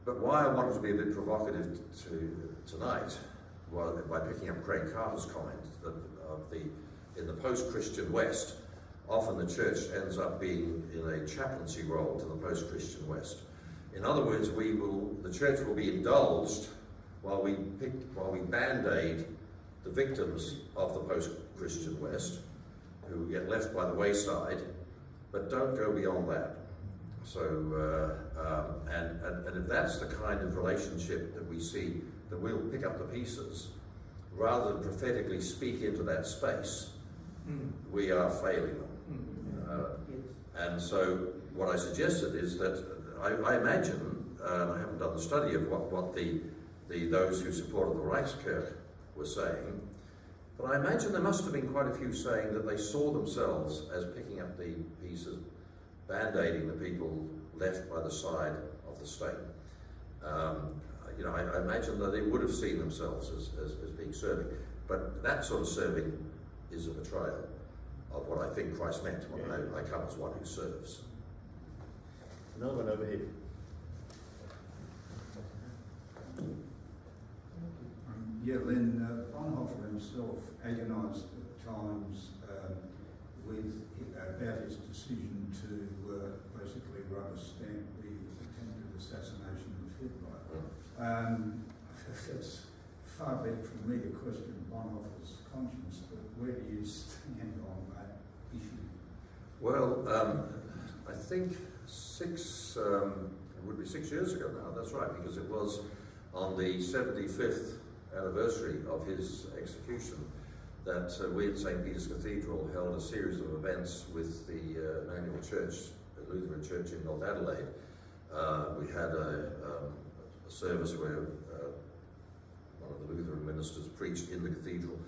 But why I wanted to be a bit provocative tonight, well, by picking up Craig Carter's comment that in the post-Christian West, often the church ends up being in a chaplaincy role to the post-Christian West. In other words, the church will be indulged while we band-aid the victims of the post-Christian West, who get left by the wayside, but don't go beyond that. So, and And if that's the kind of relationship that we see, that we'll pick up the pieces, rather than prophetically speak into that space, we are failing them. And so what I suggested is that I imagine, and I haven't done the study of what those who supported the Reichskirche were saying, but I imagine there must have been quite a few saying that they saw themselves as picking up the pieces, band-aiding the people left by the side of the state. I imagine that they would have seen themselves as being serving, but that sort of serving is a betrayal of what I think Christ meant when I come as one who serves. Another one over here. Lynn, Bonhoeffer himself agonised at times about his decision to basically rubber stamp the attempted assassination of Hitler. It's far be it from me to question Bonhoeffer's conscience, but where do you stand on that issue? Well, I think it would be 6 years ago now, that's right, because it was on the 75th anniversary of his execution that we at St. Peter's Cathedral held a series of events with the Emmanuel Church, the Lutheran Church in North Adelaide. We had a service where one of the Lutheran ministers preached in the cathedral.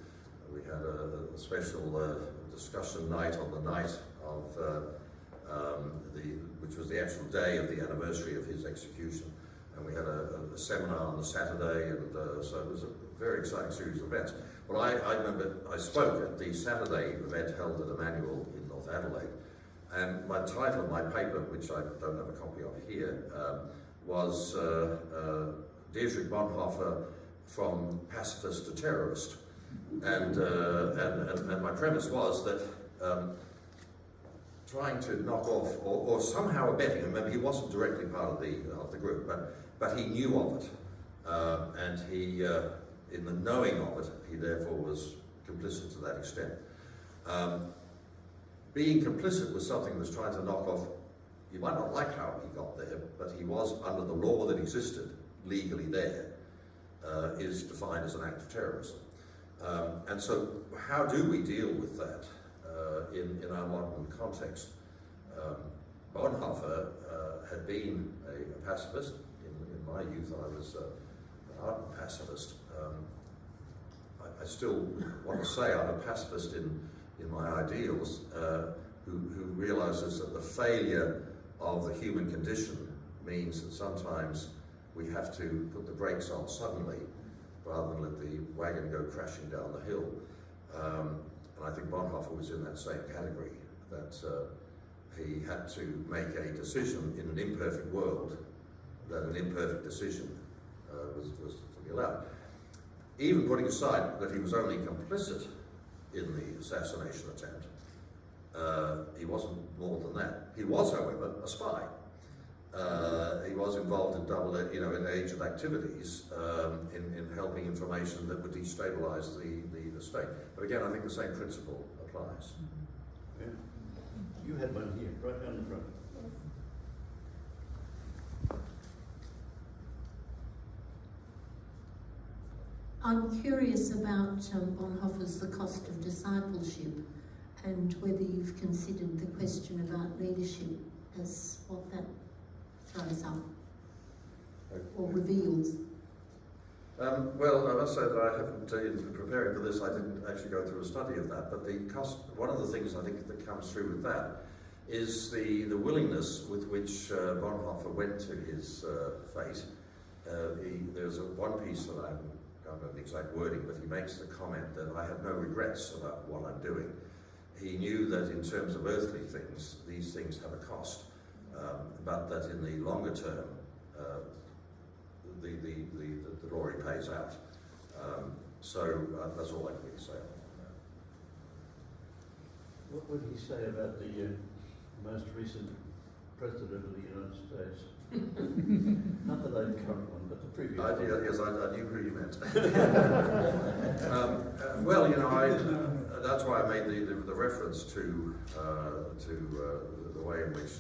We had a special discussion night on the night of which was the actual day of the anniversary of his execution. And we had a seminar on the Saturday, and so it was a very exciting series of events. Well, I remember I spoke at the Saturday event held at Emmanuel in North Adelaide, and my title of my paper, which I don't have a copy of here, was Dietrich Bonhoeffer from Pacifist to Terrorist. And my premise was that trying to knock off, or somehow abetting him, maybe he wasn't directly part of the group, but he knew of it, and he, in the knowing of it, he therefore was complicit to that extent. Being complicit was something that was trying to knock off, you might not like how he got there, but he was, under the law that existed, legally there, is defined as an act of terrorism. And so how do we deal with that in our modern context? Bonhoeffer had been a pacifist. In my youth, I was an ardent pacifist. I still want to say I'm a pacifist in my ideals, who realizes that the failure of the human condition means that sometimes we have to put the brakes on suddenly rather than let the wagon go crashing down the hill. And I think Bonhoeffer was in that same category, that he had to make a decision in an imperfect world, that an imperfect decision was to be allowed. Even putting aside that he was only complicit in the assassination attempt, he wasn't more than that. He was, however, a spy. He was involved in in agent activities, in helping information that would destabilize the state. But again, I think the same principle applies. Yeah. You had one here, right down the front. I'm curious about Bonhoeffer's The Cost of Discipleship, and whether you've considered the question about leadership as what that throws up or reveals. Well, I must say that I haven't, in preparing for this, I didn't actually go through a study of that, but the cost, one of the things I think that comes through with that is the willingness with which Bonhoeffer went to his fate. There's one piece that I can't remember the exact wording, but he makes the comment that I have no regrets about what I'm doing. He knew that in terms of earthly things, these things have a cost, but that in the longer term, the glory pays out. So that's all I can really say on that. What would he say about the most recent President of the United States? Not the current one, but the previous one. Yes, I knew who you meant. Well, that's why I made the reference to the way in which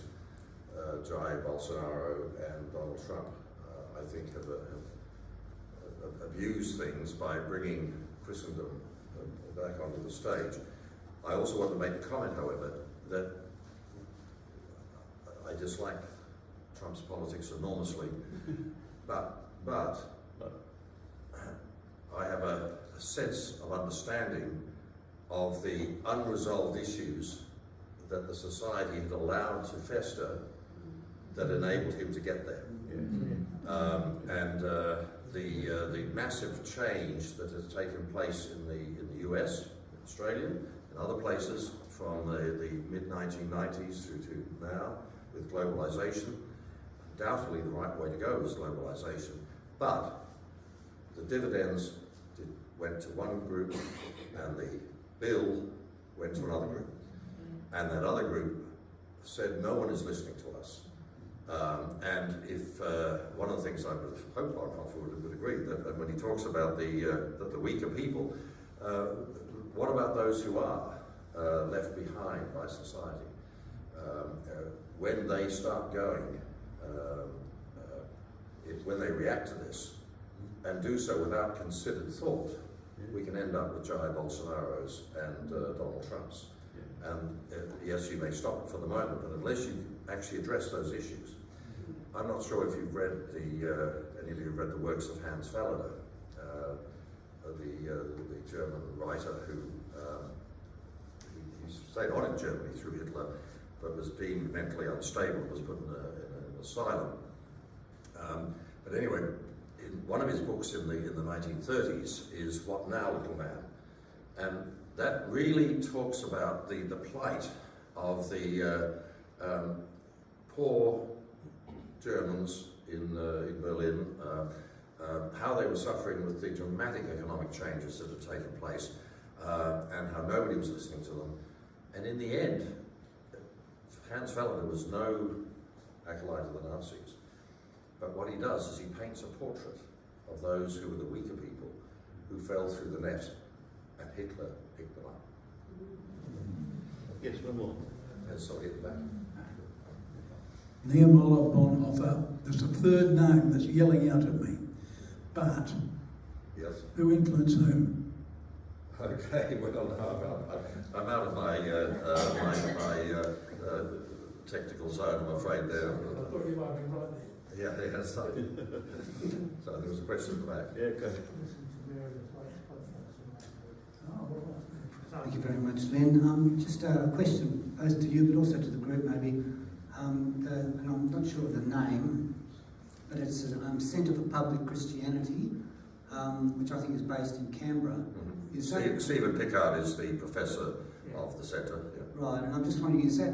Jair Bolsonaro and Donald Trump I think, have abused things by bringing Christendom back onto the stage. I also want to make the comment, however, that I dislike Trump's politics enormously, but I have a sense of understanding of the unresolved issues that the society had allowed to fester that enabled him to get there. And the massive change that has taken place in the US, Australia, and other places from the mid-1990s through to now with globalization, undoubtedly the right way to go is globalization, but the dividends went to one group and the bill went to another group. And that other group said, no one is listening to us. And if one of the things I would hope Bonhoeffer would agree, that when he talks about the weaker people, what about those who are left behind by society? When they start going, when they react to this, and do so without considered thought, we can end up with Jair Bolsonaro's and Donald Trump's. And yes, you may stop it for the moment, but unless you actually address those issues, I'm not sure if you've read any of you have read the works of Hans Fallada, the German writer who he stayed on in Germany through Hitler, but was deemed mentally unstable, was put in an asylum. But anyway, in one of his books in the 1930s is What Now, Little Man? And that really talks about the plight of the poor Germans in Berlin, how they were suffering with the dramatic economic changes that had taken place, and how nobody was listening to them. And in the end, Hans Fallada was no acolyte of the Nazis, but what he does is he paints a portrait of those who were the weaker people who fell through the net, and Hitler picked them up. Yes, one more. Yes, I'll get back. Niemöller Bonhoeffer. There's a third name that's yelling out at me. But Yes. who influenced whom? Okay, well, no, I'm out of my technical zone, I'm afraid there. I thought you might be right there. Yeah, so there was a question at the back. Yeah, go. Thank you very much, Lynn. Just a question both to you, but also to the group, maybe. And I'm not sure of the name, but it's a Centre for Public Christianity, which I think is based in Canberra. Mm-hmm. Is that, Stephen Pickard is the professor of the centre. Yeah. right, and I'm just wondering, is that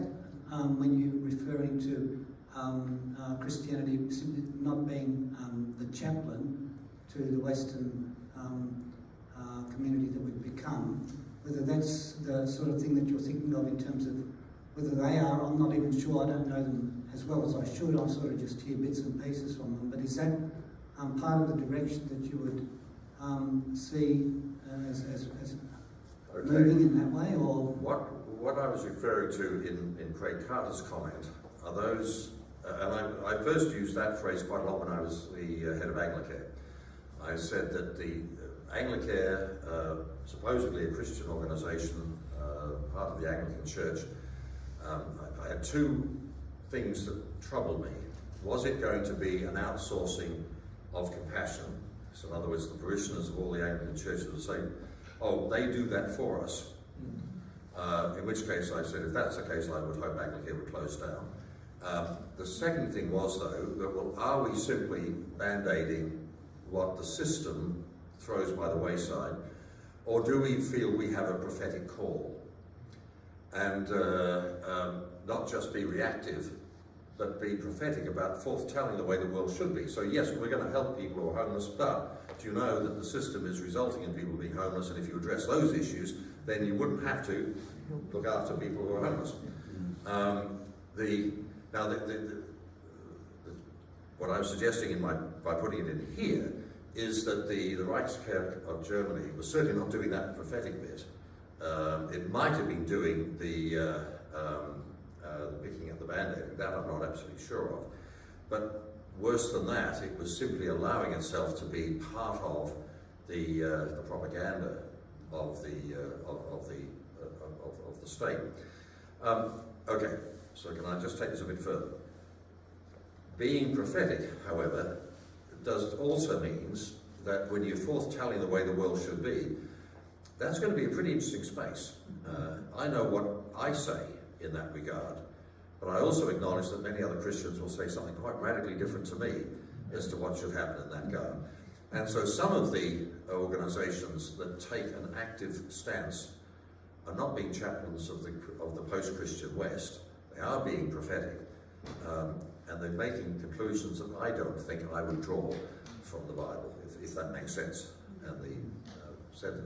when you're referring to Christianity simply not being the chaplain to the Western community that we've become, whether that's the sort of thing that you're thinking of in terms of whether they are, I'm not even sure, I don't know them as well as I should, I sort of just hear bits and pieces from them, but is that part of the direction that you would see as Okay. moving in that way, or? What I was referring to in Craig Carter's comment are those, and I first used that phrase quite a lot when I was the head of Anglicare. I said that the Anglicare, supposedly a Christian organisation, part of the Anglican Church, I had two things that troubled me. Was it going to be an outsourcing of compassion? So in other words, the parishioners of all the Anglican churches would say, oh, they do that for us. In which case I said, if that's the case, I would hope Anglicare would close down. The second thing was, though, that, well, are we simply band-aiding what the system throws by the wayside, or do we feel we have a prophetic call? And not just be reactive, but be prophetic about forthtelling the way the world should be. So yes, we're going to help people who are homeless, but do you know that the system is resulting in people being homeless, and if you address those issues, then you wouldn't have to look after people who are homeless. What I was suggesting by putting it in here is that the Reichskirche of Germany was certainly not doing that prophetic bit. It might have been doing the picking up the band-aid, that I'm not absolutely sure of. But worse than that, it was simply allowing itself to be part of the propaganda of the state. Okay, so can I just take this a bit further? Being prophetic, however, also means that when you're forth-telling the way the world should be, that's going to be a pretty interesting space. I know what I say in that regard, but I also acknowledge that many other Christians will say something quite radically different to me as to what should happen in that regard. And so some of the organisations that take an active stance are not being chaplains of the post-Christian West. They are being prophetic, and they're making conclusions that I don't think I would draw from the Bible, if that makes sense. And the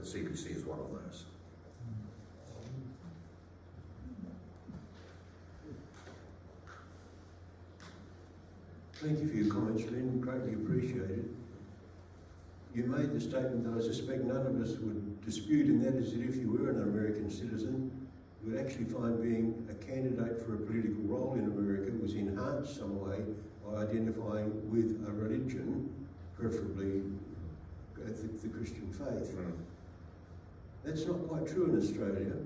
CBC is one of those. Thank you for your comments, Lynn. Greatly appreciated. You made the statement that I suspect none of us would dispute, and that is that if you were an American citizen, you would actually find being a candidate for a political role in America was enhanced some way by identifying with a religion, preferably the Christian faith. That's not quite true in Australia.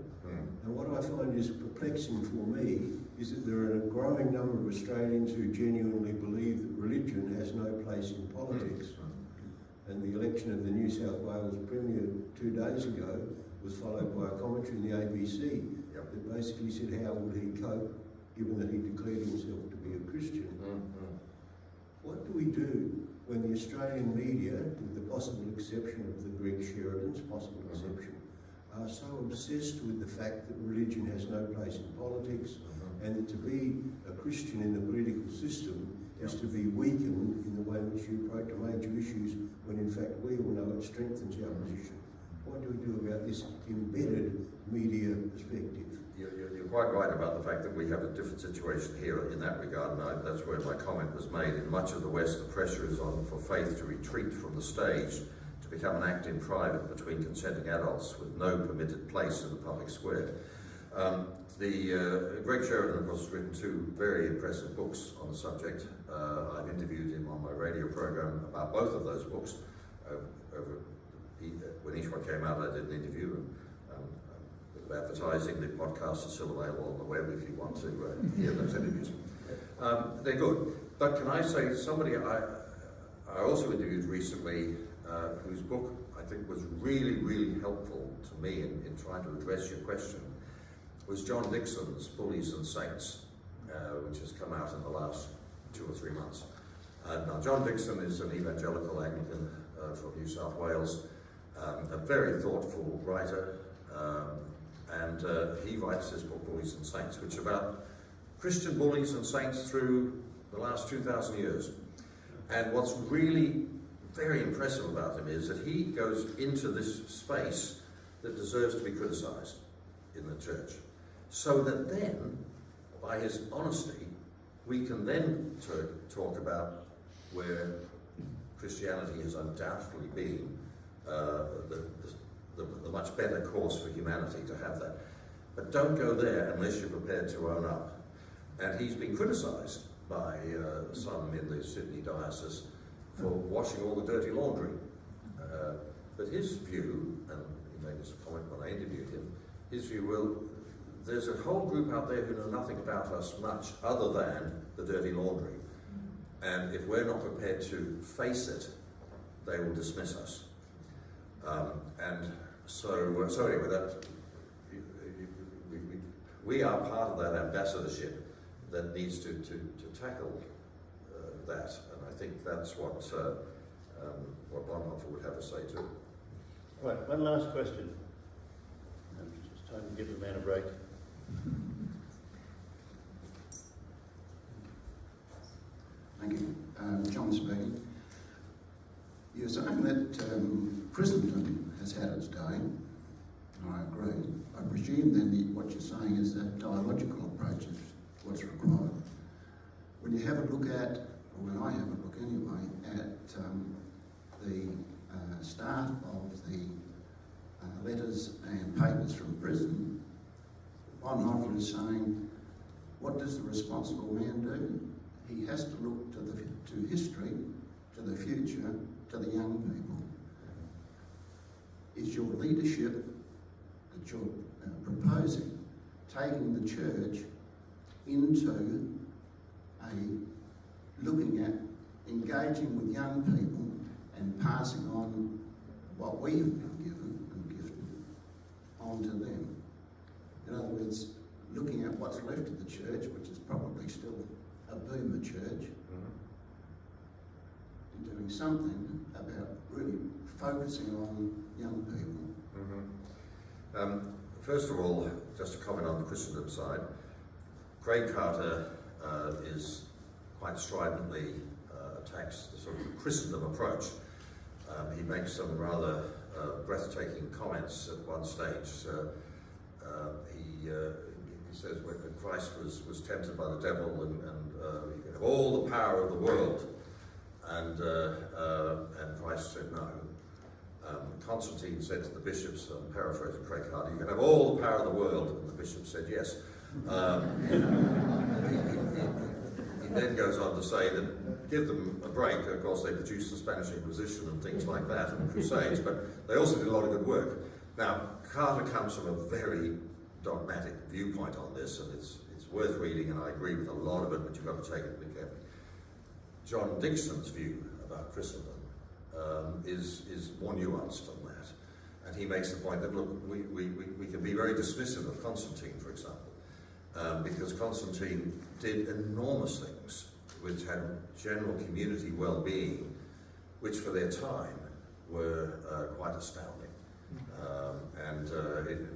And what I find is perplexing for me is that there are a growing number of Australians who genuinely believe that religion has no place in politics. And the election of the New South Wales Premier 2 days ago was followed by a commentary in the ABC that basically said how would he cope given that he declared himself to be a Christian. What do we do when the Australian media, with the possible exception of the Greg Sheridan's possible exception, are so obsessed with the fact that religion has no place in politics and that to be a Christian in the political system is to be weakened in the way in which you approach major issues when in fact we all know it strengthens our position? What do we do about this embedded media perspective? You're quite right about the fact that we have a different situation here in that regard, and that's where my comment was made. In much of the West, the pressure is on for faith to retreat from the stage, to become an act in private between consenting adults with no permitted place in the public square. Greg Sheridan, of course, has written 2 very impressive books on the subject. I've interviewed him on my radio program about both of those books. When each one came out, I did an interview, and advertising. The podcast is still available on the web if you want to hear those interviews. They're good. But can I say, somebody I also interviewed recently, whose book I think was really, really helpful to me in trying to address your question, was John Dixon's Bullies and Saints, which has come out in the last 2 or 3 months. Now, John Dixon is an evangelical Anglican from New South Wales, a very thoughtful writer, and he writes this book, Bullies and Saints, which is about Christian bullies and saints through the last 2,000 years. And what's really very impressive about him is that he goes into this space that deserves to be criticised in the church, so that then, by his honesty, we can then talk about where Christianity has undoubtedly been the much better course for humanity to have that. But don't go there unless you're prepared to own up. And he's been criticised by some in the Sydney diocese for washing all the dirty laundry. But his view, and he made this comment when I interviewed him, his view, well, there's a whole group out there who know nothing about us much other than the dirty laundry. And if we're not prepared to face it, they will dismiss us. So anyway, we are part of that ambassadorship that needs to tackle that, and I think that's what Bonhoeffer would have to say too. Right, one last question. It's time to give the man a break. Thank you. John speaking. You're saying that Christendom has had its day, and I agree. I presume then what you're saying is that dialogical approach is what's required. When you have a look at, or when I have a look anyway, at the start of the letters and papers from prison, Bonhoeffer is saying, what does the responsible man do? He has to look to history, to the future, to the young people. Is your leadership that you're proposing taking the church into looking at engaging with young people and passing on what we have been given and gifted on to them? In other words, looking at what's left of the church, which is probably still a boomer church, and doing something about really focusing on young people. First of all, just to comment on the Christendom side, Craig Carter is quite stridently attacks the sort of Christendom approach. He makes some rather breathtaking comments at one stage. He says when Christ was tempted by the devil and he could have all the power of the world, and Christ said no. Constantine said to the bishops, I'm paraphrasing Craig Carter, you can have all the power of the world, and the bishop said yes. He then goes on to say that give them a break. Of course, they produced the Spanish Inquisition and things like that, and the Crusades, but they also did a lot of good work. Now, Carter comes from a very dogmatic viewpoint on this, and it's worth reading, and I agree with a lot of it, but you've got to take it with carefully. John Dixon's view about Christendom is more nuanced than that, and he makes the point that, look, we can be very dismissive of Constantine, for example, because Constantine did enormous things which had general community well-being, which for their time were quite astounding,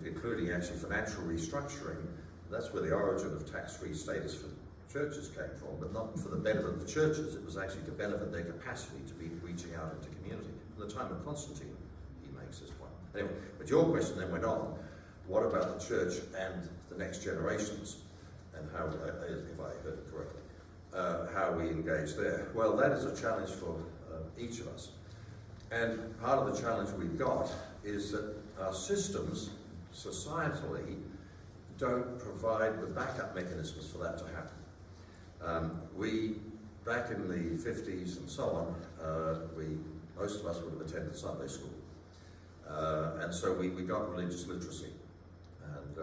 including actually financial restructuring. That's where the origin of tax-free status for churches came from, but not for the benefit of the churches. It was actually to benefit their capacity to be reaching out into community. From the time of Constantine, he makes this point. Anyway, but your question then went on, what about the church and the next generations, and how, if I heard it correctly, how we engage there? Well, that is a challenge for each of us. And part of the challenge we've got is that our systems, societally, don't provide the backup mechanisms for that to happen. Back in the 50s and so on, most of us would have attended Sunday school. And so we got religious literacy. And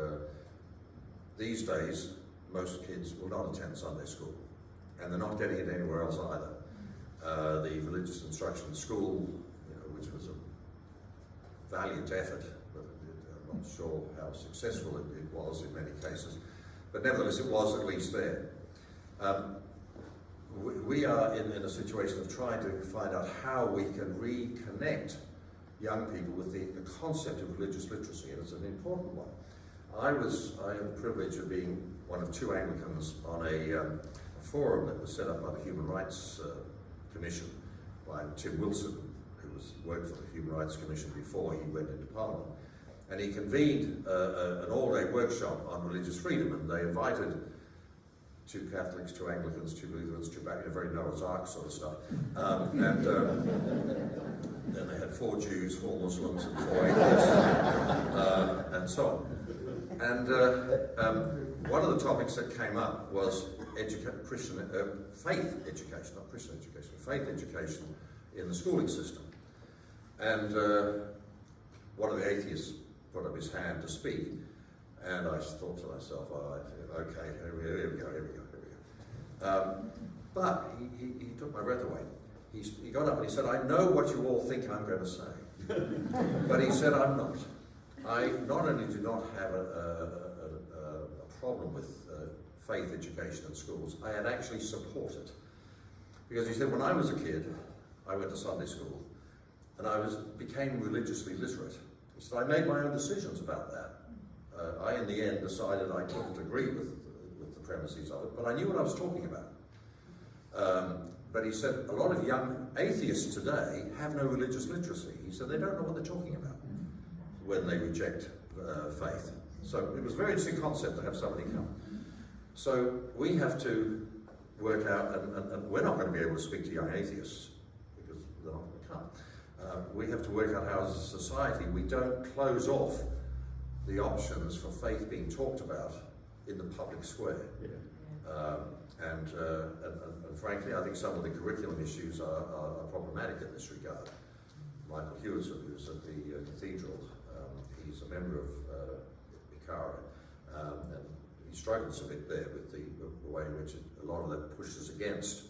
these days, most kids will not attend Sunday school. And they're not getting it anywhere else either. The religious instruction in school, which was a valiant effort, but I'm not sure how successful it was in many cases. But nevertheless, it was at least there. We are in a situation of trying to find out how we can reconnect young people with the concept of religious literacy, and it's an important one. I had the privilege of being one of two Anglicans on a forum that was set up by the Human Rights Commission by Tim Wilson, who worked for the Human Rights Commission before he went into Parliament. And he convened an all-day workshop on religious freedom, and they invited 2 Catholics, 2 Anglicans, 2 Lutherans, 2 very Noah's Ark sort of stuff. Then they had 4 Jews, 4 Muslims, and 4 atheists, and so on. And one of the topics that came up was faith education, not Christian education, faith education in the schooling system. And one of the atheists put up his hand to speak, and I thought to myself, okay, here we go. But he took my breath away. He got up and he said, I know what you all think I'm going to say. But he said, I'm not. I not only do not have a problem with faith education in schools, I had actually support it. Because he said, when I was a kid, I went to Sunday school, and I became religiously literate. He said, I made my own decisions about that. I, in the end, decided I couldn't agree with the premises of it, but I knew what I was talking about. But he said, a lot of young atheists today have no religious literacy. He said, they don't know what they're talking about when they reject faith. So it was a very interesting concept to have somebody come. So we have to work out, and we're not going to be able to speak to young atheists, because they're not going to come. We have to work out how, as a society, we don't close off the options for faith being talked about in the public square. And frankly, I think some of the curriculum issues are problematic in this regard. Michael Hewitson, who's at the cathedral, he's a member of ICARA, and he struggles a bit there with the way in which a lot of that pushes against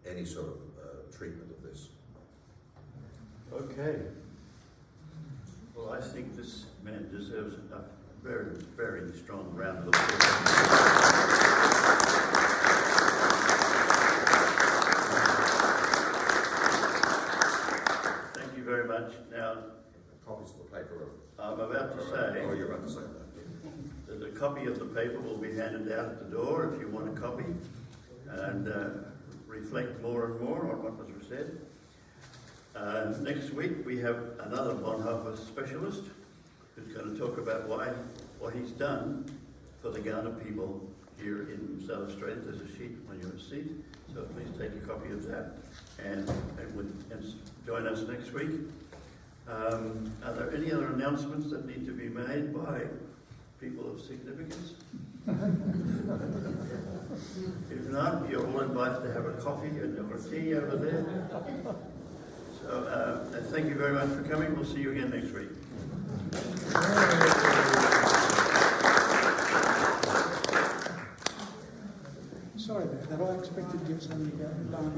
any sort of treatment of this. Okay. Well, I think this man deserves a very, very strong round of applause. Thank you very much. Now, Copies of the paper. I'm about to say Oh, you're about to say that. that a copy of the paper will be handed out at the door if you want a copy, and reflect more and more on what was said. Next week we have another Bonhoeffer specialist who's going to talk about what he's done for the Ghana people here in South Australia. There's a sheet on your seat, so please take a copy of that and join us next week. Are there any other announcements that need to be made by people of significance? If not, you're all invited to have a coffee and a tea over there. So thank you very much for coming. We'll see you again next week. Sorry about that. I expected Dixon to go.